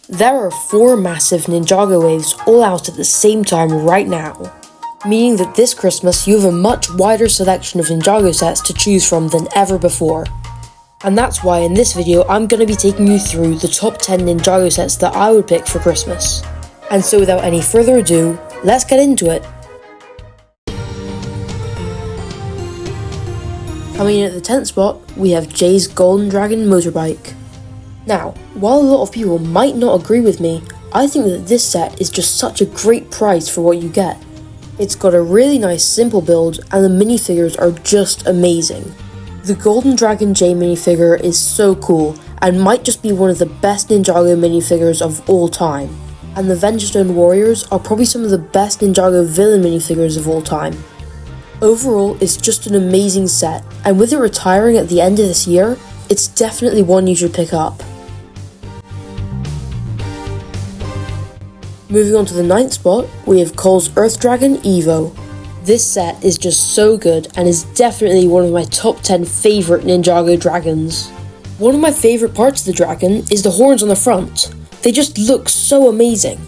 There are 4 massive Ninjago waves all out at the same time right now, meaning that this Christmas you have a much wider selection of Ninjago sets to choose from than ever before. And that's why in this video I'm going to be taking you through the top 10 Ninjago sets that I would pick for Christmas. And so without any further ado, let's get into it. Coming in at the 10th spot, we have Jay's Golden Dragon motorbike. Now, while a lot of people might not agree with me, I think that this set is just such a great price for what you get. It's got a really nice simple build and the minifigures are just amazing. The Golden Dragon Jay minifigure is so cool and might just be one of the best Ninjago minifigures of all time. And the Vengestone Warriors are probably some of the best Ninjago villain minifigures of all time. Overall, it's just an amazing set, and with it retiring at the end of this year, it's definitely one you should pick up. Moving on to the 9th spot, we have Cole's Earth Dragon Evo. This set is just so good and is definitely one of my top 10 favourite Ninjago dragons. One of my favourite parts of the dragon is the horns on the front. They just look so amazing.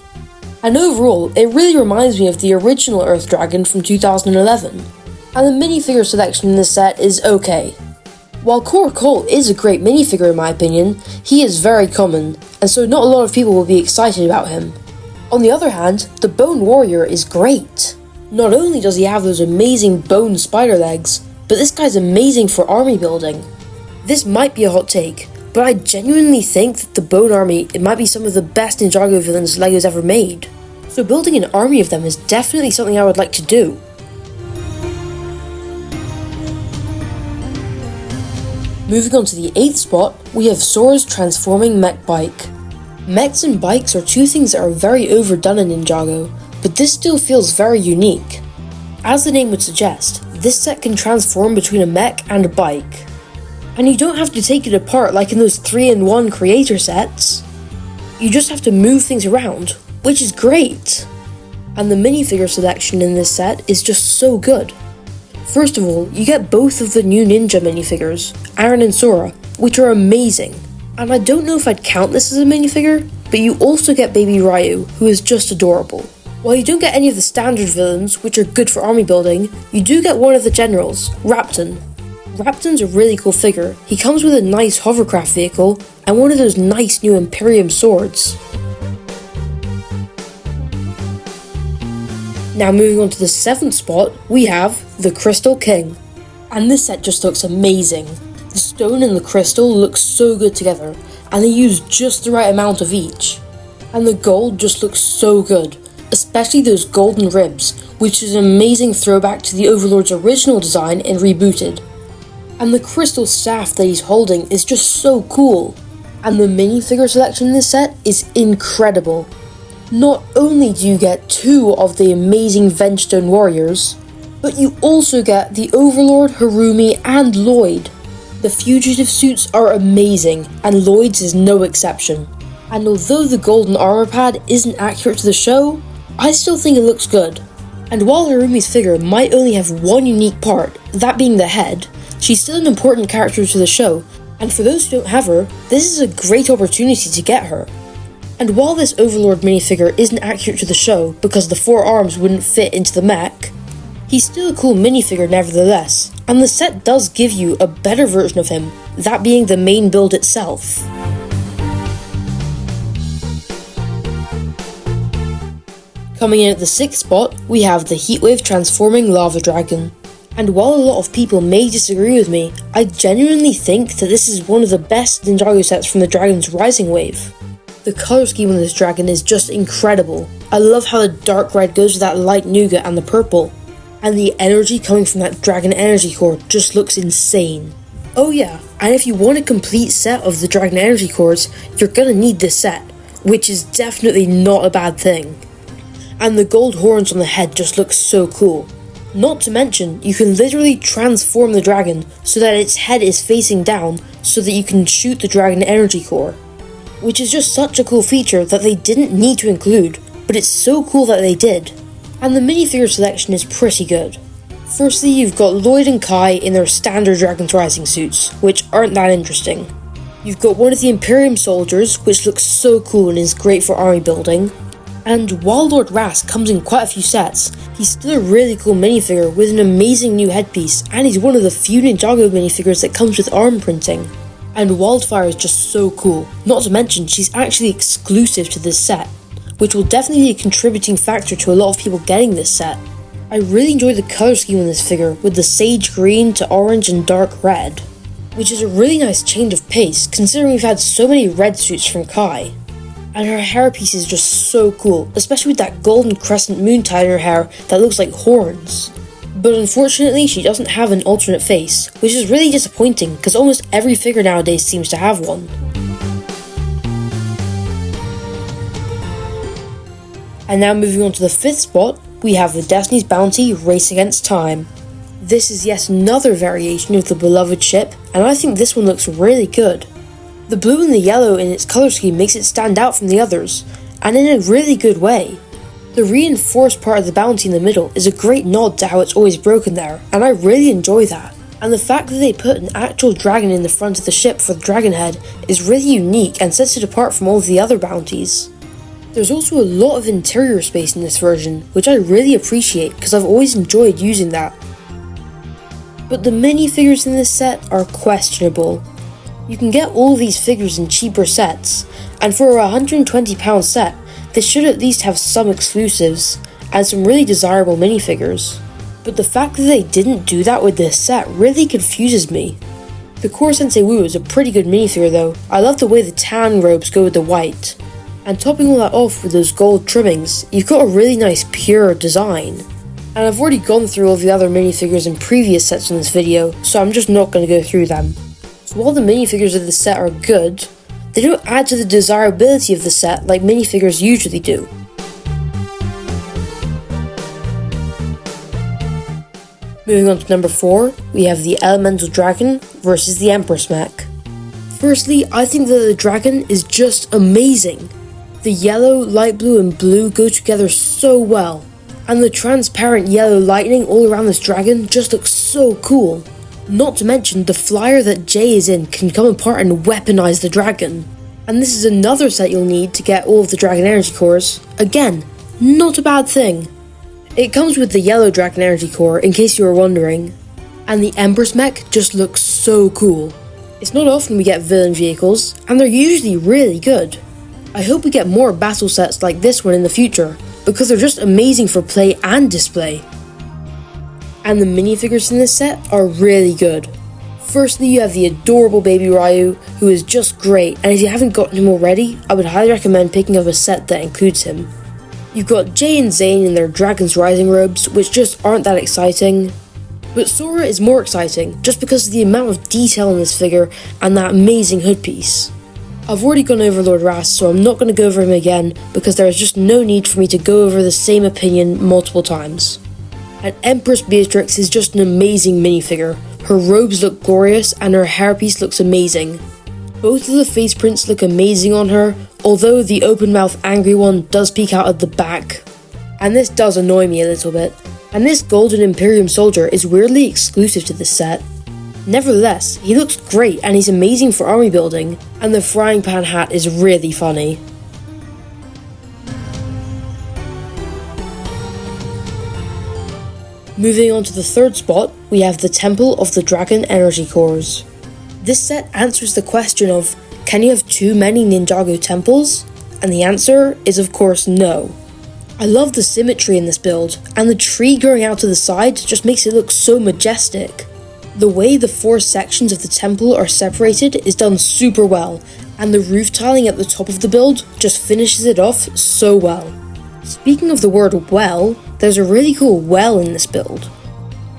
And overall, it really reminds me of the original Earth Dragon from 2011. And the minifigure selection in this set is okay. While Core Cole is a great minifigure in my opinion, he is very common, and so not a lot of people will be excited about him. On the other hand, the Bone Warrior is great. Not only does he have those amazing bone spider legs, but this guy's amazing for army building. This might be a hot take, but I genuinely think that the Bone Army might be some of the best Ninjago villains LEGO's ever made. So building an army of them is definitely something I would like to do. Moving on to the 8th spot, we have Sora's transforming mech bike. Mechs and bikes are two things that are very overdone in Ninjago, but this still feels very unique. As the name would suggest, this set can transform between a mech and a bike. And you don't have to take it apart like in those 3-in-1 creator sets. You just have to move things around, which is great. And the minifigure selection in this set is just so good. First of all, you get both of the new ninja minifigures, Aaron and Sora, which are amazing. And I don't know if I'd count this as a minifigure, but you also get baby Ryu, who is just adorable. While you don't get any of the standard villains, which are good for army building, you do get one of the generals, Rapton. Rapton's a really cool figure. He comes with a nice hovercraft vehicle and one of those nice new Imperium swords. Now moving on to the 7th spot, we have the Crystal King. And this set just looks amazing. The stone and the crystal look so good together, and they use just the right amount of each. And the gold just looks so good, especially those golden ribs, which is an amazing throwback to the Overlord's original design in Rebooted. And the crystal staff that he's holding is just so cool. And the minifigure selection in this set is incredible. Not only do you get 2 of the amazing Vengestone Warriors, but you also get the Overlord, Harumi, and Lloyd. The fugitive suits are amazing, and Lloyd's is no exception. And although the golden armor pad isn't accurate to the show, I still think it looks good. And while Harumi's figure might only have one unique part, that being the head, she's still an important character to the show, and for those who don't have her, this is a great opportunity to get her. And while this Overlord minifigure isn't accurate to the show because the 4 arms wouldn't fit into the mech, he's still a cool minifigure nevertheless, and the set does give you a better version of him, that being the main build itself. Coming in at the 6th spot, we have the Heatwave transforming lava dragon. And while a lot of people may disagree with me, I genuinely think that this is one of the best Ninjago sets from the Dragon's Rising wave. The colour scheme on this dragon is just incredible. I love how the dark red goes with that light nougat and the purple. And the energy coming from that dragon energy core just looks insane. Oh yeah, and if you want a complete set of the dragon energy cores, you're gonna need this set, which is definitely not a bad thing. And the gold horns on the head just look so cool. Not to mention, you can literally transform the dragon so that its head is facing down so that you can shoot the dragon energy core. Which is just such a cool feature that they didn't need to include, but it's so cool that they did. And the minifigure selection is pretty good. Firstly, you've got Lloyd and Kai in their standard Dragon's Rising suits, which aren't that interesting. You've got one of the Imperium soldiers, which looks so cool and is great for army building. And while Lord Ras comes in quite a few sets, he's still a really cool minifigure with an amazing new headpiece, and he's one of the few Ninjago minifigures that comes with arm printing. And Wildfire is just so cool, not to mention she's actually exclusive to this set, which will definitely be a contributing factor to a lot of people getting this set. I really enjoy the colour scheme on this figure, with the sage green to orange and dark red, which is a really nice change of pace considering we've had so many red suits from Kai. And her hairpiece is just so cool, especially with that golden crescent moon tie in her hair that looks like horns. But unfortunately, she doesn't have an alternate face, which is really disappointing because almost every figure nowadays seems to have one. And now moving on to the 5th spot, we have the Destiny's Bounty Race Against Time. This is yet another variation of the beloved ship, and I think this one looks really good. The blue and the yellow in its colour scheme makes it stand out from the others, and in a really good way. The reinforced part of the bounty in the middle is a great nod to how it's always broken there, and I really enjoy that. And the fact that they put an actual dragon in the front of the ship for the dragon head is really unique and sets it apart from all of the other bounties. There's also a lot of interior space in this version, which I really appreciate because I've always enjoyed using that. But the minifigures in this set are questionable. You can get all of these figures in cheaper sets, and for a £120 set, they should at least have some exclusives, and some really desirable minifigures. But the fact that they didn't do that with this set really confuses me. The Core Sensei Wu is a pretty good minifigure though. I love the way the tan robes go with the white. And topping all that off with those gold trimmings, you've got a really nice pure design. And I've already gone through all the other minifigures in previous sets in this video, so I'm just not going to go through them. So while the minifigures of the set are good, they don't add to the desirability of the set like minifigures usually do. Moving on to number 4, we have the Elemental Dragon versus the Empress Mech. Firstly, I think that the dragon is just amazing. The yellow, light blue and blue go together so well, and the transparent yellow lightning all around this dragon just looks so cool. Not to mention, the flyer that Jay is in can come apart and weaponize the dragon. And this is another set you'll need to get all of the dragon energy cores. Again, not a bad thing. It comes with the yellow dragon energy core, in case you were wondering. And the Empress mech just looks so cool. It's not often we get villain vehicles, and they're usually really good. I hope we get more battle sets like this one in the future, because they're just amazing for play and display. And the minifigures in this set are really good. Firstly, you have the adorable baby Ryu, who is just great, and if you haven't gotten him already, I would highly recommend picking up a set that includes him. You've got Jay and Zane in their Dragon's Rising robes, which just aren't that exciting. But Sora is more exciting, just because of the amount of detail in this figure and that amazing hood piece. I've already gone over Lord Ras, so I'm not going to go over him again, because there is just no need for me to go over the same opinion multiple times. And Empress Beatrix is just an amazing minifigure. Her robes look glorious and her hairpiece looks amazing. Both of the face prints look amazing on her, although the open mouth angry one does peek out at the back. And this does annoy me a little bit. And this golden Imperium soldier is weirdly exclusive to this set. Nevertheless, he looks great and he's amazing for army building, and the frying pan hat is really funny. Moving on to the 3rd spot, we have the Temple of the Dragon Energy Cores. This set answers the question of, can you have too many Ninjago temples? And the answer is of course no. I love the symmetry in this build, and the tree growing out to the side just makes it look so majestic. The way the 4 sections of the temple are separated is done super well, and the roof tiling at the top of the build just finishes it off so well. Speaking of the word well, there's a really cool well in this build.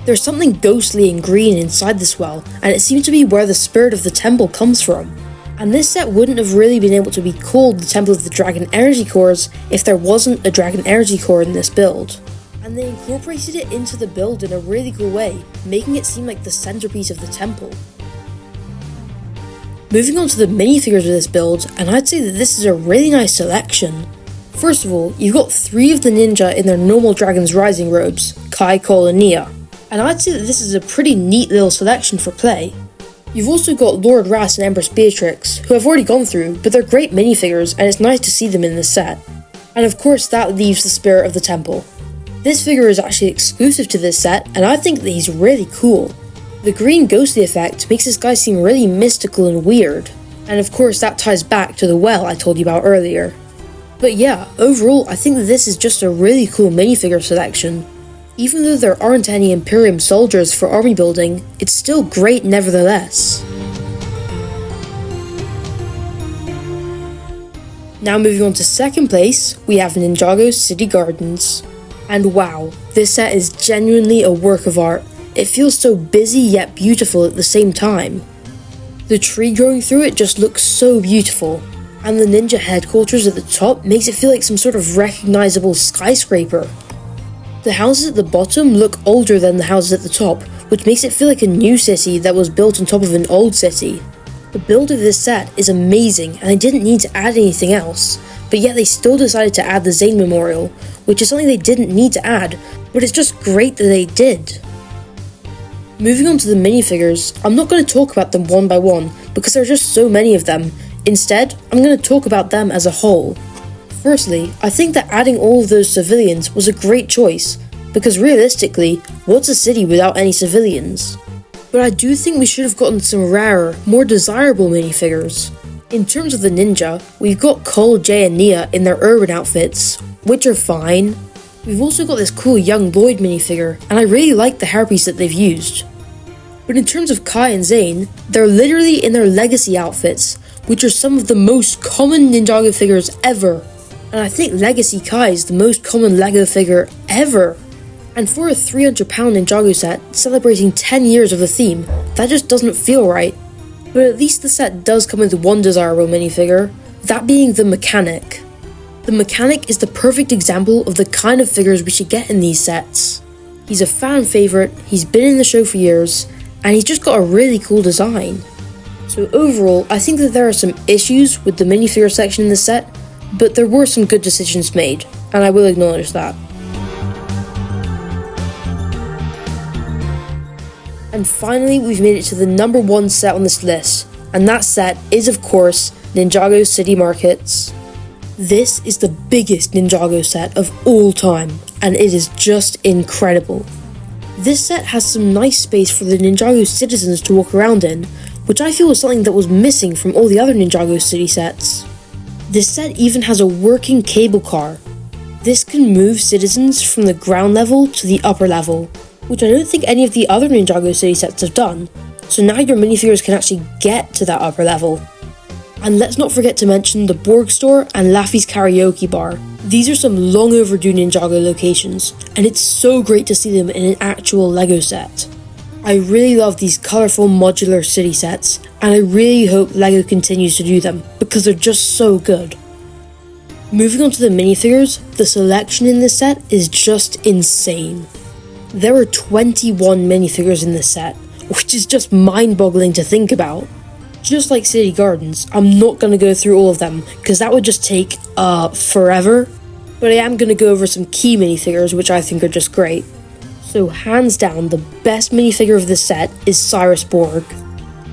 There's something ghostly and green inside this well, and it seems to be where the spirit of the temple comes from. And this set wouldn't have really been able to be called the Temple of the Dragon Energy Cores if there wasn't a Dragon Energy Core in this build. And they incorporated it into the build in a really cool way, making it seem like the centerpiece of the temple. Moving on to the minifigures of this build, and I'd say that this is a really nice selection. First of all, you've got 3 of the ninja in their normal Dragon's Rising robes, Kai, Cole and Nia. And I'd say that this is a pretty neat little selection for play. You've also got Lord Ras and Empress Beatrix, who I've already gone through, but they're great minifigures and it's nice to see them in this set. And of course that leaves the Spirit of the Temple. This figure is actually exclusive to this set, and I think that he's really cool. The green ghostly effect makes this guy seem really mystical and weird, and of course that ties back to the well I told you about earlier. But yeah, overall I think that this is just a really cool minifigure selection. Even though there aren't any Imperium soldiers for army building, it's still great nevertheless. Now moving on to second place, we have Ninjago City Gardens. And wow, this set is genuinely a work of art. It feels so busy yet beautiful at the same time. The tree growing through it just looks so beautiful, and the ninja headquarters at the top makes it feel like some sort of recognizable skyscraper. The houses at the bottom look older than the houses at the top, which makes it feel like a new city that was built on top of an old city. The build of this set is amazing and they didn't need to add anything else, but yet they still decided to add the Zane Memorial, which is something they didn't need to add, but it's just great that they did. Moving on to the minifigures, I'm not going to talk about them one by one because there are just so many of them. Instead, I'm going to talk about them as a whole. Firstly, I think that adding all of those civilians was a great choice, because realistically, what's a city without any civilians? But I do think we should have gotten some rarer, more desirable minifigures. In terms of the ninja, we've got Cole, Jay and Nia in their urban outfits, which are fine. We've also got this cool young Lloyd minifigure, and I really like the hairpiece that they've used. But in terms of Kai and Zane, they're literally in their legacy outfits, which are some of the most common Ninjago figures ever. And I think Legacy Kai is the most common LEGO figure ever. And for a £300 Ninjago set celebrating 10 years of the theme, that just doesn't feel right. But at least the set does come with one desirable minifigure, that being the Mechanic. The Mechanic is the perfect example of the kind of figures we should get in these sets. He's a fan favourite, he's been in the show for years, and he's just got a really cool design. So overall, I think that there are some issues with the minifigure section in this set, but there were some good decisions made, and I will acknowledge that. And finally, we've made it to the number one set on this list, and that set is of course Ninjago City Markets. This is the biggest Ninjago set of all time, and it is just incredible. This set has some nice space for the Ninjago citizens to walk around in, which I feel is something that was missing from all the other Ninjago City sets. This set even has a working cable car. This can move citizens from the ground level to the upper level, which I don't think any of the other Ninjago City sets have done, so now your minifigures can actually get to that upper level. And let's not forget to mention the Borg store and Laffy's karaoke bar. These are some long overdue Ninjago locations, and it's so great to see them in an actual LEGO set. I really love these colourful modular city sets, and I really hope LEGO continues to do them, because they're just so good. Moving on to the minifigures, the selection in this set is just insane. There are 21 minifigures in this set, which is just mind-boggling to think about. Just like City Gardens, I'm not going to go through all of them, because that would just take, forever. But I am going to go over some key minifigures, which I think are just great. So hands down, the best minifigure of this set is Cyrus Borg.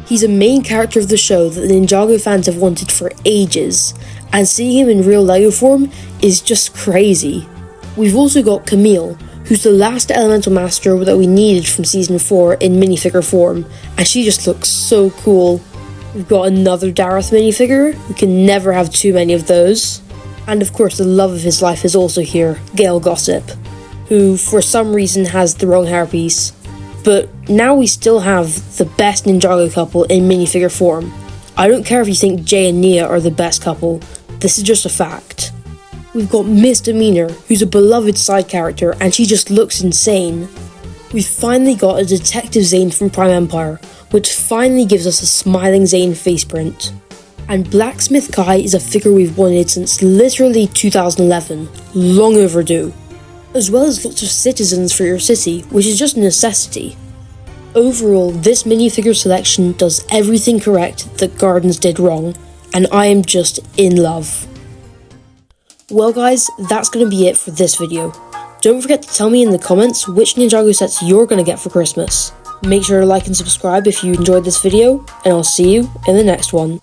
He's a main character of the show that the Ninjago fans have wanted for ages, and seeing him in real LEGO form is just crazy. We've also got Camille, who's the last Elemental Master that we needed from Season 4 in minifigure form, and she just looks so cool. We've got another Dareth minifigure, we can never have too many of those. And of course the love of his life is also here, Gale Gossip, who for some reason has the wrong hairpiece. But now we still have the best Ninjago couple in minifigure form. I don't care if you think Jay and Nia are the best couple, this is just a fact. We've got Misdemeanor, who's a beloved side character and she just looks insane. We've finally got a Detective Zane from Prime Empire, which finally gives us a smiling Zane face print. And Blacksmith Kai is a figure we've wanted since literally 2011, long overdue. As well as lots of citizens for your city, which is just a necessity. Overall, this minifigure selection does everything correct that Gardens did wrong, and I am just in love. Well guys, that's going to be it for this video. Don't forget to tell me in the comments which Ninjago sets you're going to get for Christmas. Make sure to like and subscribe if you enjoyed this video, and I'll see you in the next one.